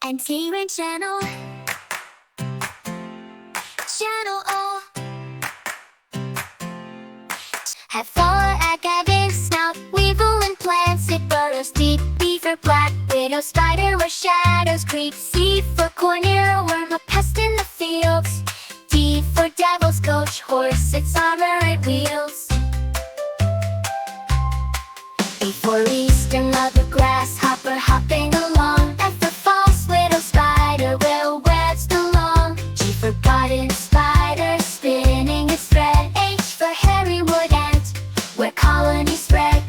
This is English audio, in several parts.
and T in channel O. Have 4 agate snout, weevil and plants, it burrows deep. B for black widow spider where shadows creep. C for corn worm, a pest in the fields. D for devil's coach horse, its armor it wields. E for eastern mother grasshopper hopping along. F for false widow spider where webs belong. G for garden spider spinning its thread. H for hairy wood ant where colonies spread.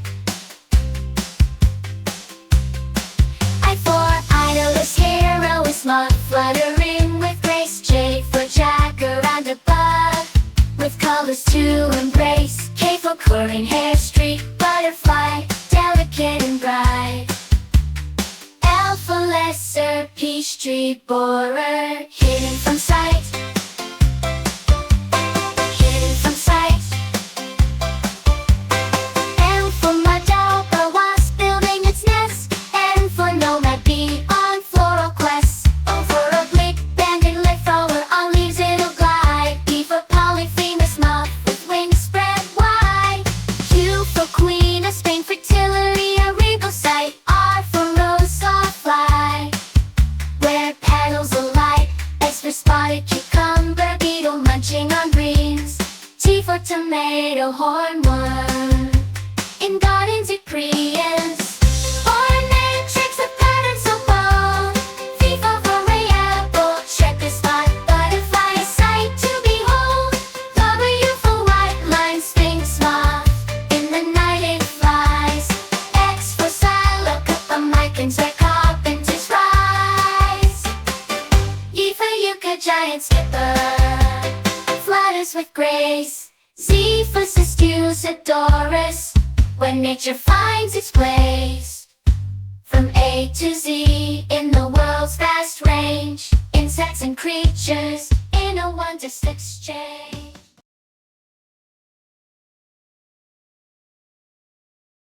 I for idolist hero is moth fluttering with grace. J for Jacaranda Bug with colors to embrace. K for curling hair streak butterfly, delicate and bright. L for lesser peach tree borer, hidden from sight. Hidden from sight. M for Jacaranda Wasp building its nest. N for nomad bee on floral quests. O for oblique banded leaf thrower, on leaves it'll glide. P for polyphemus moth with wings spread wide. Q for queen of Spain, fertility a regal sight. R for rose sawfly where petals alight. S for spotted cucumber beetle munching on greens. T for tomato hornworm in gardens it preempts. Ornament tricks of patterns so bold. V for ray apple, check the spot butterfly, a sight to behold. W for white line sphinx moth, in the night it flies. X for Zelotypia Staceyi where carpenters rise. E for yucca giant skipper flutters with grace. Z for Doris when nature finds its place. From A to Z in the world's vast range, insects and creatures in a wondrous exchange.